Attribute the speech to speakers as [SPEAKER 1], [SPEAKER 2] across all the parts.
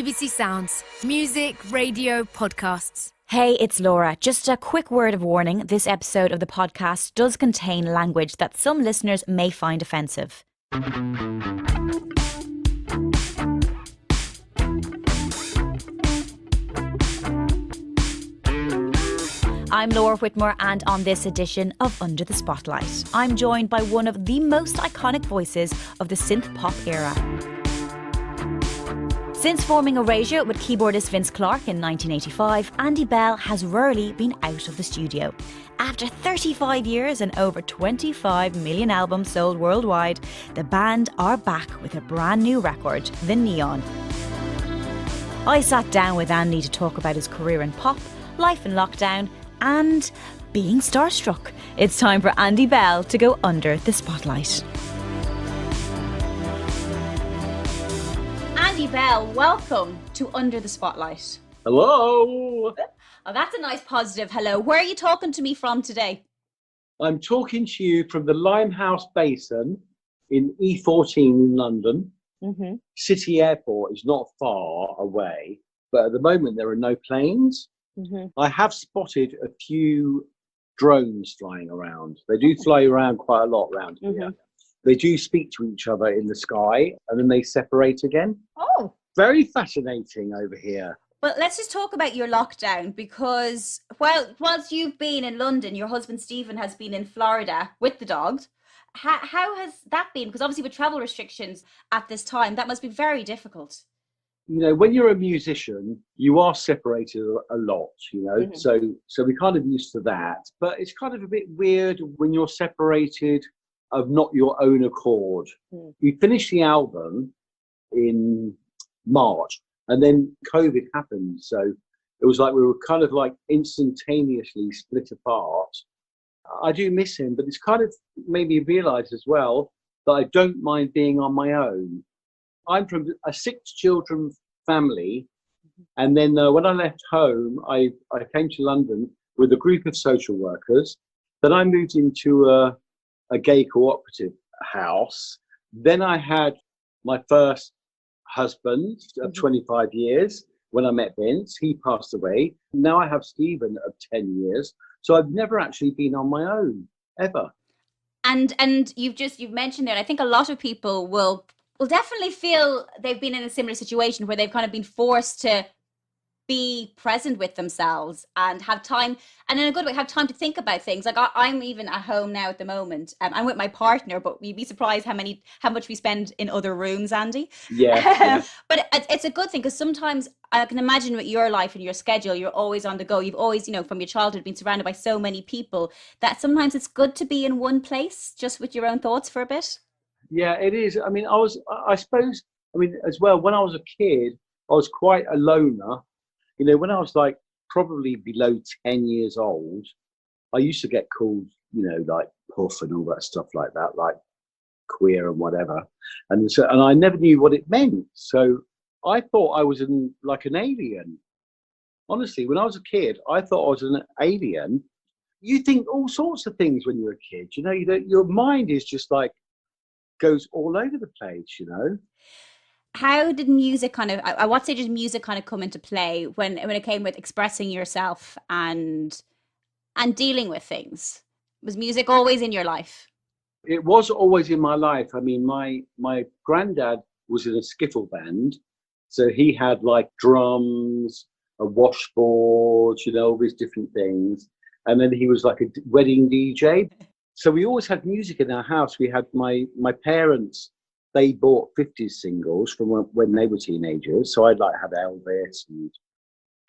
[SPEAKER 1] BBC Sounds. Music, radio, podcasts.
[SPEAKER 2] Hey, it's Laura. Just a quick word of warning. This episode of the podcast does contain language that some listeners may find offensive. I'm Laura Whitmore, and on this edition of Under the Spotlight, I'm joined by one of the most iconic voices of the synth pop era. Since forming Erasure with keyboardist Vince Clarke in 1985, Andy Bell has rarely been out of the studio. After 35 years and over 25 million albums sold worldwide, the band are back with a brand new record, The Neon. I sat down with Andy to talk about his career in pop, life in lockdown, and being starstruck. It's time for Andy Bell to go under the spotlight. Andy Bell, welcome to Under the Spotlight.
[SPEAKER 3] Hello.
[SPEAKER 2] Oh, that's a nice positive hello. Where are you talking to me from today?
[SPEAKER 3] I'm talking to you from the Limehouse Basin in E14 in London.
[SPEAKER 2] Mm-hmm.
[SPEAKER 3] City Airport is not far away, but at the moment there are no planes.
[SPEAKER 2] Mm-hmm.
[SPEAKER 3] I have spotted a few drones flying around. They do fly around quite a lot around here.
[SPEAKER 2] Mm-hmm.
[SPEAKER 3] They do speak to each other in the sky and then they separate again.
[SPEAKER 2] Oh.
[SPEAKER 3] Very fascinating over here.
[SPEAKER 2] Well, let's just talk about your lockdown, because whilst you've been in London, your husband Stephen has been in Florida with the dogs. How has that been? Because obviously with travel restrictions at this time, that must be very difficult.
[SPEAKER 3] You know, when you're a musician, you are separated a lot, you know,
[SPEAKER 2] Mm-hmm.
[SPEAKER 3] so we're kind of used to that. But it's kind of a bit weird when you're separated of not your own accord.
[SPEAKER 2] Mm.
[SPEAKER 3] We finished the album in March and then COVID happened. So it was like we were kind of like instantaneously split apart. I do miss him, but it's kind of made me realise as well that I don't mind being on my own. I'm from a 6 children family, and then when I left home, I came to London with a group of social workers. Then I moved into a gay cooperative house. Then I had my first husband of 25 years when I met Vince. He passed away. Now I have Stephen of 10 years. So I've never actually been on my own, ever.
[SPEAKER 2] And you've mentioned there, and I think a lot of people will definitely feel they've been in a similar situation where they've kind of been forced to be present with themselves and have time, and in a good way, have time to think about things. Like I'm even at home now at the moment. I'm with my partner, but you'd be surprised how much we spend in other rooms, Andy.
[SPEAKER 3] Yeah.
[SPEAKER 2] But it's a good thing, because sometimes I can imagine with your life and your schedule, you're always on the go. You've always, from your childhood, been surrounded by so many people that sometimes it's good to be in one place just with your own thoughts for a bit.
[SPEAKER 3] Yeah, it is. I mean, I suppose, as well, when I was a kid, I was quite a loner. You know, when I was like probably below 10 years old, I used to get called, like puff and all that stuff like that, like queer and whatever. And I never knew what it meant. So I thought I was like an alien. Honestly, when I was a kid, I thought I was an alien. You think all sorts of things when you're a kid, your mind is just like, goes all over the place,
[SPEAKER 2] How did music at what stage did music kind of come into play when it came with expressing yourself and dealing with things? Was music always in your life?
[SPEAKER 3] It was always in my life. I mean, my granddad was in a skiffle band, so he had like drums, a washboard, all these different things. And then he was like a wedding DJ. So we always had music in our house. We had my parents, they bought 50s singles from when they were teenagers. So I'd like have Elvis and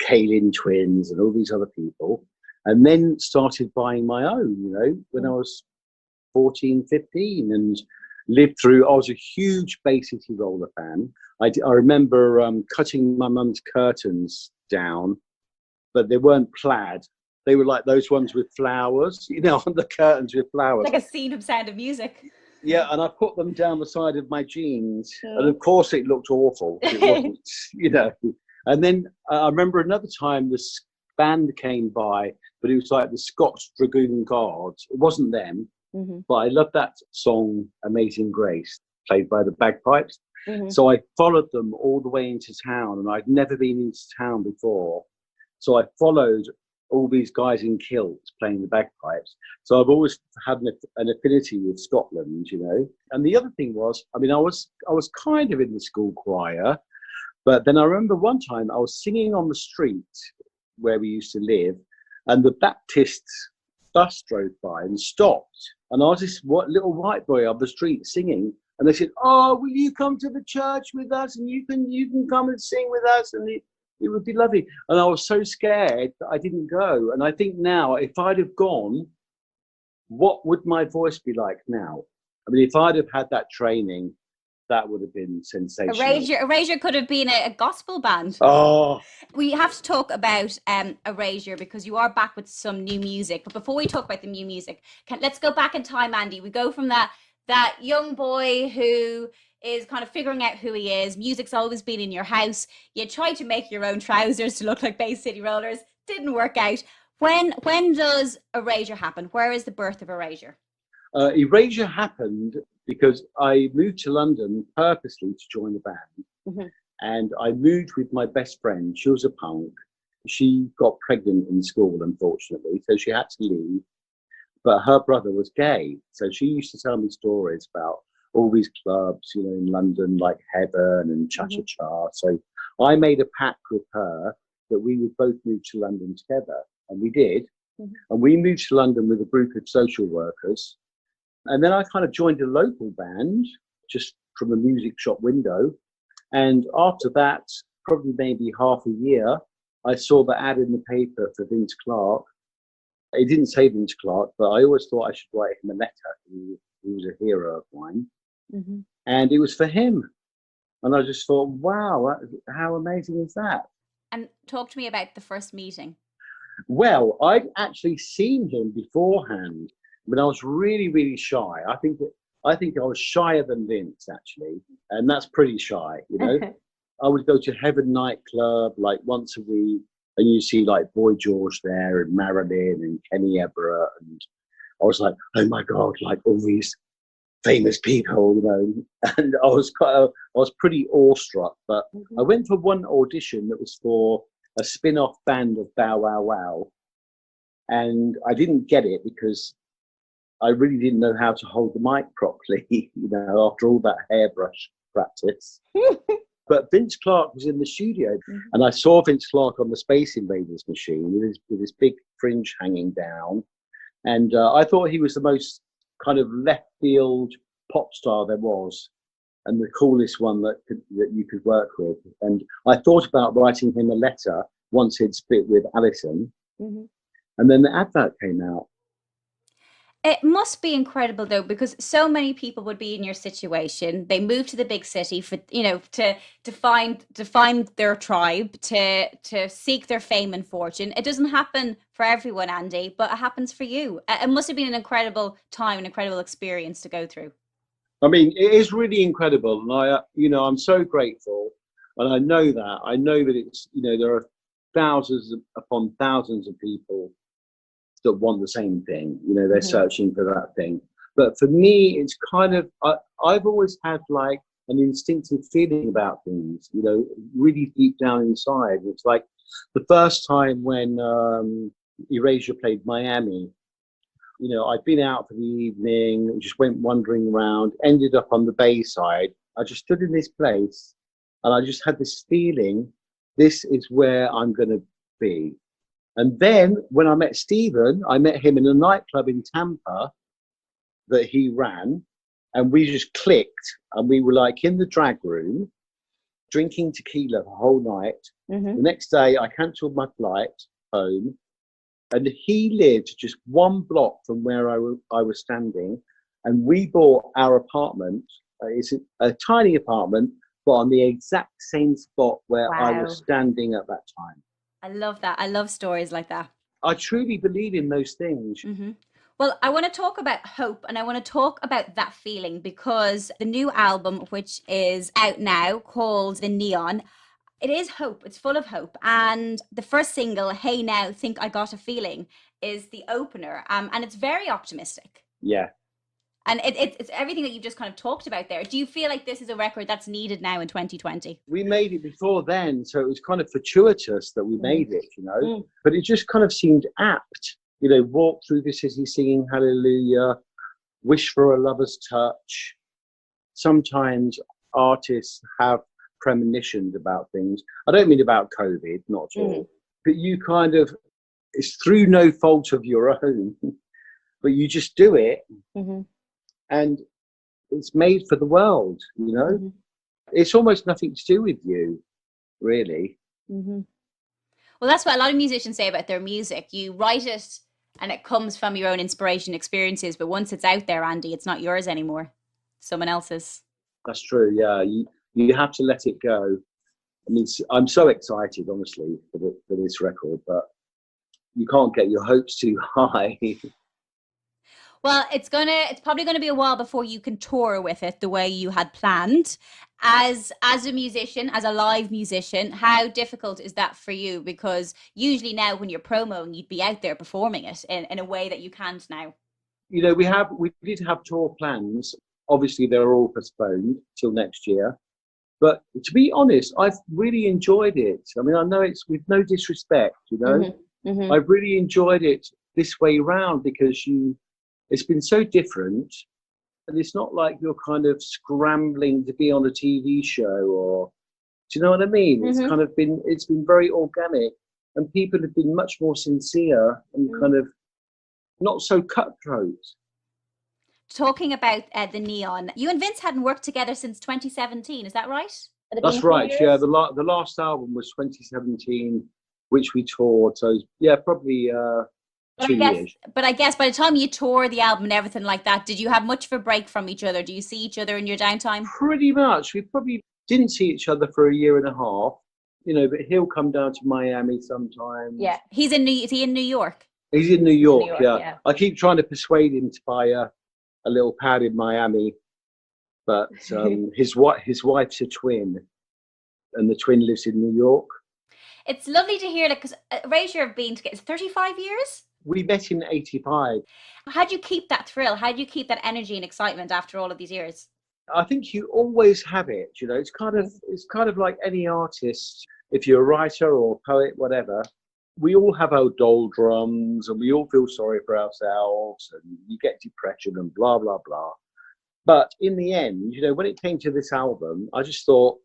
[SPEAKER 3] Kaylin Twins and all these other people. And then started buying my own, when I was 14, 15, and lived through. I was a huge Bay City Roller fan. I remember cutting my mum's curtains down, but they weren't plaid. They were like those ones with flowers, on the curtains with flowers.
[SPEAKER 2] Like a scene of Sound of Music.
[SPEAKER 3] Yeah, and I put them down the side of my jeans. And of course it looked awful. It wasn't, And then I remember another time this band came by, but it was like the Scots Dragoon Guards. It wasn't them, but I love that song, Amazing Grace, played by the bagpipes. So I followed them all the way into town, and I'd never been into town before. So I followed all these guys in kilts playing the bagpipes. So I've always had an affinity with Scotland, you know. And the other thing was, I mean, I was kind of in the school choir, but then I remember one time I was singing on the street where we used to live, and the Baptist bus drove by and stopped. And I was this little white boy on the street singing, and they said, "Oh, will you come to the church with us? And you can come and sing with us, and it would be lovely." And I was so scared that I didn't go. And I think now, if I'd have gone, what would my voice be like now? I mean, if I'd have had that training, that would have been sensational.
[SPEAKER 2] Erasure could have been a gospel band.
[SPEAKER 3] Oh,
[SPEAKER 2] we have to talk about Erasure, because you are back with some new music. But before we talk about the new music, let's go back in time, Andy. We go from that young boy who is kind of figuring out who he is. Music's always been in your house. You tried to make your own trousers to look like Bay City Rollers. Didn't work out. When does Erasure happen? Where is the birth of Erasure?
[SPEAKER 3] Erasure happened because I moved to London purposely to join the band. And I moved with my best friend. She was a punk. She got pregnant in school, unfortunately, so she had to leave. But her brother was gay. So she used to tell me stories about all these clubs, you know, in London, like Heaven and Cha-Cha-Cha. So I made a pact with her that we would both move to London together. And we did. And we moved to London with a group of social workers. And then I kind of joined a local band just from a music shop window. And after that, probably maybe half a year, I saw the ad in the paper for Vince Clarke. It didn't say Vince Clarke, but I always thought I should write him a letter. He was a hero of mine. And it was for him. And I just thought, wow, how amazing is that?
[SPEAKER 2] And talk to me about the first meeting.
[SPEAKER 3] Well, I'd actually seen him beforehand, but I was really, really shy. I think I was shyer than Vince, actually. And that's pretty shy, you know. I would go to Heaven nightclub like once a week, and you see like Boy George there and Marilyn and Kenny Everett. And I was like, oh my God, like all these famous people, you know. And I was pretty awestruck. But I went for one audition that was for a spin-off band of Bow Wow Wow. And I didn't get it because I really didn't know how to hold the mic properly, you know, after all that hairbrush practice. But Vince Clarke was in the studio, and I saw Vince Clarke on the Space Invaders machine with his big fringe hanging down. And I thought he was the most kind of left field pop star there was, and the coolest one that you could work with. And I thought about writing him a letter once he'd split with Alison. And then the advert came out.
[SPEAKER 2] It must be incredible though, because so many people would be in your situation. They move to the big city for, you know, to find their tribe, to seek their fame and fortune. It doesn't happen for everyone, Andy, but it happens for you. It must have been an incredible time, an incredible experience to go through.
[SPEAKER 3] I mean, it is really incredible, and I'm so grateful, and I know that it's, you know, there are thousands upon thousands of people that want the same thing, you know, they're searching for that thing. But for me, it's kind of, I've always had like an instinctive feeling about things, you know, really deep down inside. It's like the first time when Erasure played Miami, you know, I'd been out for the evening, just went wandering around, ended up on the Bayside. I just stood in this place and I just had this feeling, this is where I'm going to be. And then when I met Stephen, I met him in a nightclub in Tampa that he ran, and we just clicked, and we were like in the drag room drinking tequila the whole night. The next day I cancelled my flight home, and he lived just one block from where I was standing, and we bought our apartment. It's a tiny apartment, but on the exact same spot where I was standing at that time.
[SPEAKER 2] I love that. I love stories like that.
[SPEAKER 3] I truly believe in those things.
[SPEAKER 2] Well, I want to talk about hope, and I want to talk about that feeling, because the new album, which is out now, called The Neon, it is hope. It's full of hope. And the first single, Hey Now, Think I Got a Feeling, is the opener. And it's very optimistic.
[SPEAKER 3] Yeah.
[SPEAKER 2] And it's everything that you've just kind of talked about there. Do you feel like this is a record that's needed now in 2020?
[SPEAKER 3] We made it before then, so it was kind of fortuitous that we made it, but it just kind of seemed apt. Walk through the city singing Hallelujah, wish for a lover's touch. Sometimes artists have premonitions about things. I don't mean about COVID, not at all, but you kind of, it's through no fault of your own, but you just do it, and it's made for the world, It's almost nothing to do with you, really.
[SPEAKER 2] Well, that's what a lot of musicians say about their music. You write it and it comes from your own inspiration experiences, but once it's out there, Andy, it's not yours anymore. Someone else's.
[SPEAKER 3] That's true, yeah. You have to let it go. I mean, I'm so excited, honestly, for this record, but you can't get your hopes too high.
[SPEAKER 2] Well, it's probably gonna be a while before you can tour with it the way you had planned. As a musician, as a live musician, how difficult is that for you? Because usually now when you're promoing, you'd be out there performing it in a way that you can't now.
[SPEAKER 3] We did have tour plans. Obviously, they're all postponed till next year. But to be honest, I've really enjoyed it. I mean, I know it's with no disrespect, I've really enjoyed it this way round because it's been so different, and it's not like you're kind of scrambling to be on a TV show, or do you know what I mean? It's kind of it's been very organic, and people have been much more sincere and kind of not so cutthroat.
[SPEAKER 2] Talking about the Neon, you and Vince hadn't worked together since 2017, is that right?
[SPEAKER 3] That's right, yeah. The last album was 2017, which we toured, so yeah, probably 2 years.
[SPEAKER 2] But I guess by the time you tour the album and everything like that, did you have much of a break from each other? Do you see each other in your downtime?
[SPEAKER 3] Pretty much. We probably didn't see each other for a year and a half, but he'll come down to Miami sometimes.
[SPEAKER 2] Yeah. Is he in New York?
[SPEAKER 3] He's in New York, yeah. I keep trying to persuade him to buy a little pad in Miami, but his wife's a twin, and the twin lives in New York.
[SPEAKER 2] It's lovely to hear, because Erasure have been together 35 years?
[SPEAKER 3] We met in 85.
[SPEAKER 2] How do you keep that thrill? How do you keep that energy and excitement after all of these years?
[SPEAKER 3] I think you always have it, it's kind of like any artist. If you're a writer or a poet, whatever, we all have our doldrums and we all feel sorry for ourselves and you get depression and blah, blah, blah. But in the end, when it came to this album, I just thought,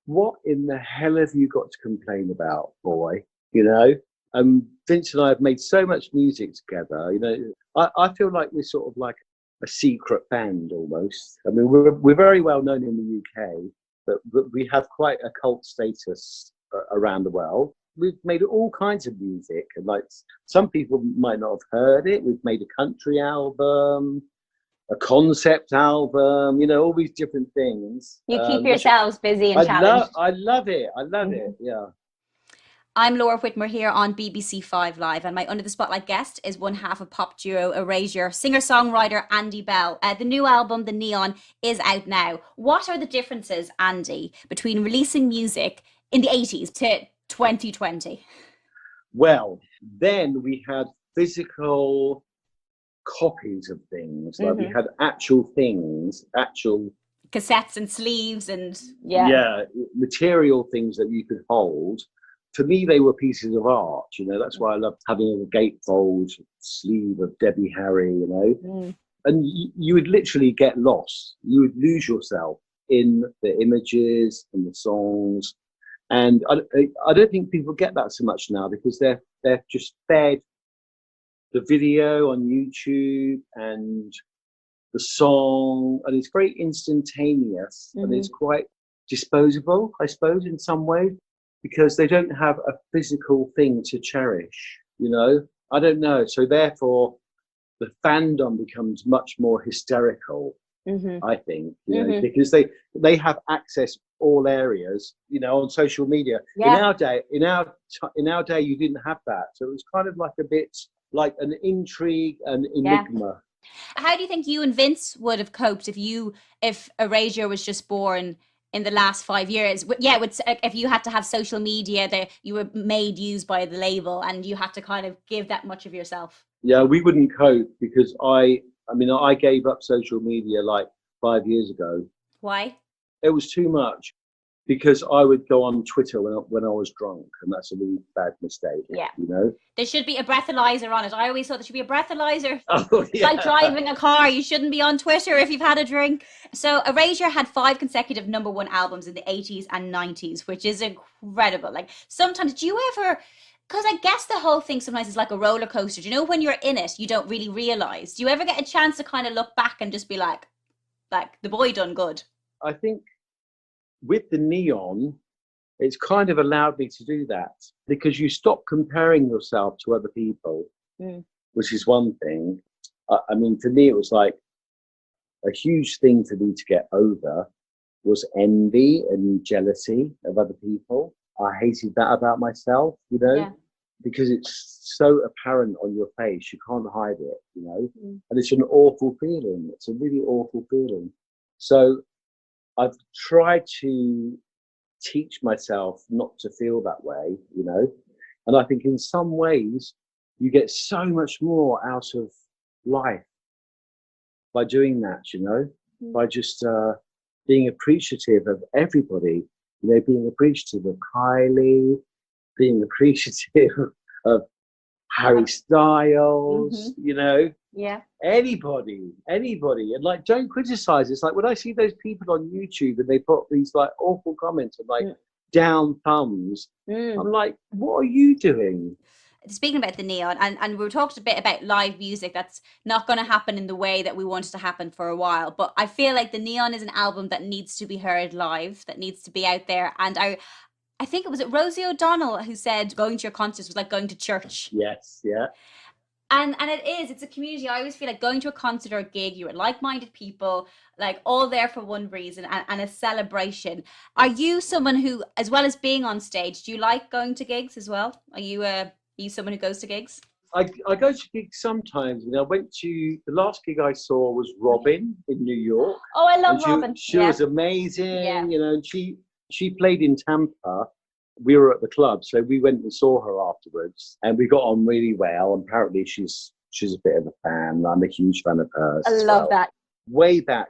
[SPEAKER 3] what in the hell have you got to complain about, boy? Vince and I have made so much music together. I feel like we're sort of like a secret band almost. I mean, we're very well known in the UK, but we have quite a cult status around the world. We've made all kinds of music, and like some people might not have heard it. We've made a country album, a concept album, all these different things.
[SPEAKER 2] You keep yourselves busy and challenged.
[SPEAKER 3] I love it. Yeah.
[SPEAKER 2] I'm Laura Whitmore here on BBC 5 Live, and my Under the Spotlight guest is one half of pop duo Erasure, singer-songwriter Andy Bell. The new album, The Neon, is out now. What are the differences, Andy, between releasing music in the 80s to 2020?
[SPEAKER 3] Well, then we had physical copies of things, like we had actual things, actual
[SPEAKER 2] cassettes and sleeves and
[SPEAKER 3] material things that you could hold. For me, they were pieces of art. That's why I love having a gatefold sleeve of Debbie Harry. And you would literally get lost. You would lose yourself in the images and the songs. And I don't think people get that so much now because they're just fed the video on YouTube and the song, and it's very instantaneous and it's quite disposable, I suppose, in some way, because they don't have a physical thing to cherish, I don't know. So therefore, the fandom becomes much more hysterical, I think, because they have access all areas, on social media. In our day, you didn't have that, so it was kind of like a bit like an intrigue and enigma.
[SPEAKER 2] How do you think you and Vince would have coped if Erasure was just born in the last 5 years? If you had to have social media that you were made use by the label and you had to kind of give that much of yourself?
[SPEAKER 3] Yeah, we wouldn't cope because I I mean, I gave up social media like 5 years ago.
[SPEAKER 2] Why?
[SPEAKER 3] It was too much because I would go on Twitter when I was drunk, and that's a really bad mistake.
[SPEAKER 2] Yeah.
[SPEAKER 3] You know?
[SPEAKER 2] There should be a breathalyzer on it. I always thought there should be a breathalyzer.
[SPEAKER 3] Oh,
[SPEAKER 2] It's like driving a car. You shouldn't be on Twitter if you've had a drink. So Erasure had 5 consecutive #1 albums in the 80s and 90s, which is incredible. Like sometimes, do you ever, because I guess the whole thing sometimes is like a roller coaster. Do you know when you're in it, you don't really realize? Do you ever get a chance to kind of look back and just be like the boy done good?
[SPEAKER 3] I think with the Neon, it's kind of allowed me to do that because you stop comparing yourself to other people, which is one thing. I mean, for me, it was like a huge thing for me to get over was envy and jealousy of other people. I hated that about myself, you know, because it's so apparent on your face. You can't hide it, you know, and it's an awful feeling. It's a really awful feeling. So I've tried to teach myself not to feel that way, you know, and I think in some ways you get so much more out of life by doing that, you know, by just being appreciative of everybody, you know, being appreciative of Kylie, being appreciative of Harry Styles, you know.
[SPEAKER 2] Yeah.
[SPEAKER 3] Anybody, and like, don't criticize. It's like when I see those people on YouTube and they put these like awful comments and like down thumbs, I'm like, what are you doing?
[SPEAKER 2] Speaking about the Neon, and we talked a bit about live music that's not going to happen in the way that we want it to happen for a while, but I feel like the Neon is an album that needs to be heard live, that needs to be out there. And I think it was Rosie O'Donnell who said going to your concerts was like going to church.
[SPEAKER 3] Yes, yeah.
[SPEAKER 2] And it's a community. I always feel like going to a concert or a gig, you're like-minded people, like all there for one reason, and a celebration. Are you someone who, as well as being on stage, do you like going to gigs as well? Are you someone who goes to gigs?
[SPEAKER 3] I go to gigs sometimes. I went to, the last gig I saw was Robin in New York.
[SPEAKER 2] Oh, I love Robin.
[SPEAKER 3] She was amazing, you know, and she played in Tampa. We were at the club, so we went and saw her afterwards, and we got on really well. And apparently, she's a bit of a fan. I'm a huge fan of hers.
[SPEAKER 2] I love that.
[SPEAKER 3] Way back,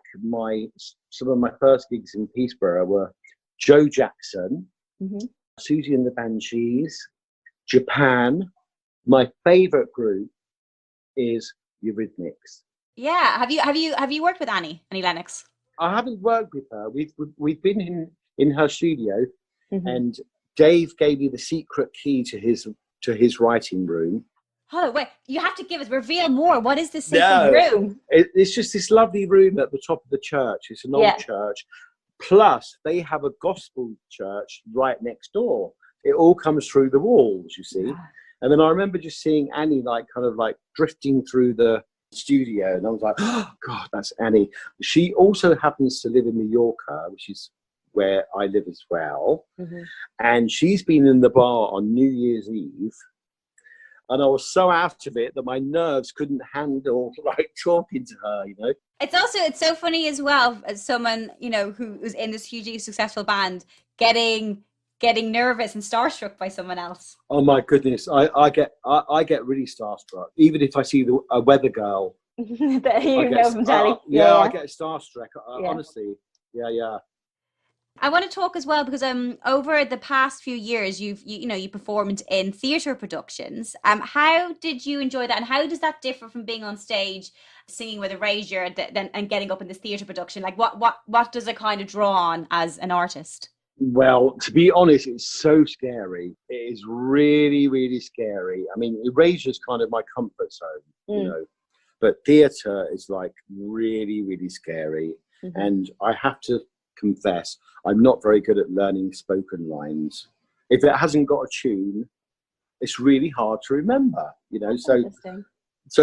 [SPEAKER 3] some of my first gigs in Peterborough were Joe Jackson, Susie and the Banshees, Japan. My favourite group is Eurythmics.
[SPEAKER 2] Yeah, have you worked with Annie Lennox?
[SPEAKER 3] I haven't worked with her. We've been in her studio, and Dave gave me the secret key to his writing room.
[SPEAKER 2] Oh wait, you have to reveal more. What is this secret room?
[SPEAKER 3] It's just this lovely room at the top of the church. It's an old church. Plus, they have a gospel church right next door. It all comes through the walls, you see. And then I remember just seeing Annie like kind of like drifting through the studio, and I was like, oh God, that's Annie. She also happens to live in Mallorca, which is where I live as well. And she's been in the bar on New Year's Eve, and I was so out of it that my nerves couldn't handle like talking to her, you know.
[SPEAKER 2] It's so funny as well, as someone, you know, who's in this hugely successful band, getting nervous and starstruck by someone else.
[SPEAKER 3] Oh my goodness, I get really starstruck, even if I see a weather girl.
[SPEAKER 2] I get
[SPEAKER 3] starstruck. Honestly, yeah.
[SPEAKER 2] I want to talk as well because over the past few years you performed in theatre productions. How did you enjoy that, and how does that differ from being on stage singing with Erasure and getting up in this theatre production? Like what does it kind of draw on as an artist?
[SPEAKER 3] Well, to be honest, it's so scary. It is really, really scary. I mean, Erasure is kind of my comfort zone, you know, but theatre is like really, really scary. And I have to confess, I'm not very good at learning spoken lines. If it hasn't got a tune, it's really hard to remember, you know. So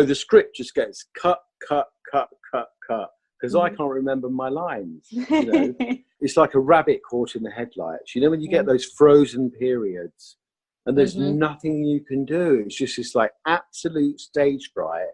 [SPEAKER 3] the script just gets cut, because I can't remember my lines, you know. It's like a rabbit caught in the headlights, you know, when you get those frozen periods and there's nothing you can do. It's just this like absolute stage fright,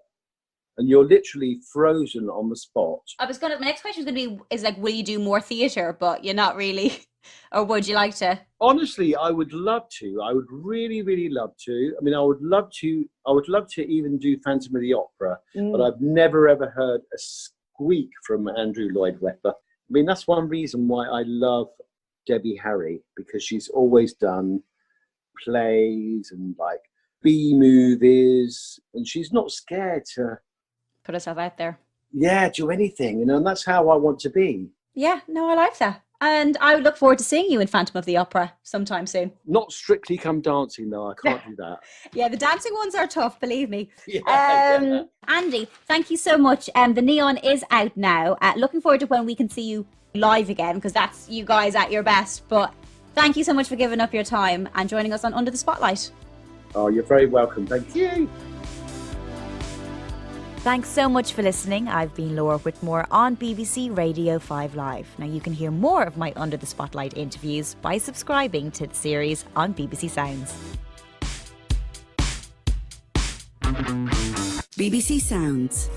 [SPEAKER 3] and you're literally frozen on the spot.
[SPEAKER 2] My next question is like, will you do more theatre? But you're not really. Or would you like to?
[SPEAKER 3] Honestly, I would love to. I would really, really love to. I mean, I would love to even do Phantom of the Opera, but I've never ever heard a squeak from Andrew Lloyd Webber. I mean, that's one reason why I love Debbie Harry, because she's always done plays and like B movies, and she's not scared to
[SPEAKER 2] Put herself out there.
[SPEAKER 3] Yeah, do anything, and that's how I want to be.
[SPEAKER 2] Yeah, no, I like that. And I would look forward to seeing you in Phantom of the Opera sometime soon.
[SPEAKER 3] Not Strictly Come Dancing, though. I can't do that.
[SPEAKER 2] Yeah, the dancing ones are tough, believe me.
[SPEAKER 3] Yeah.
[SPEAKER 2] Andy, thank you so much. The Neon is out now. Looking forward to when we can see you live again, because that's you guys at your best. But thank you so much for giving up your time and joining us on Under the Spotlight.
[SPEAKER 3] Oh, you're very welcome. Thank you.
[SPEAKER 2] Thanks so much for listening. I've been Laura Whitmore on BBC Radio 5 Live. Now you can hear more of my Under the Spotlight interviews by subscribing to the series on BBC Sounds.
[SPEAKER 1] BBC Sounds.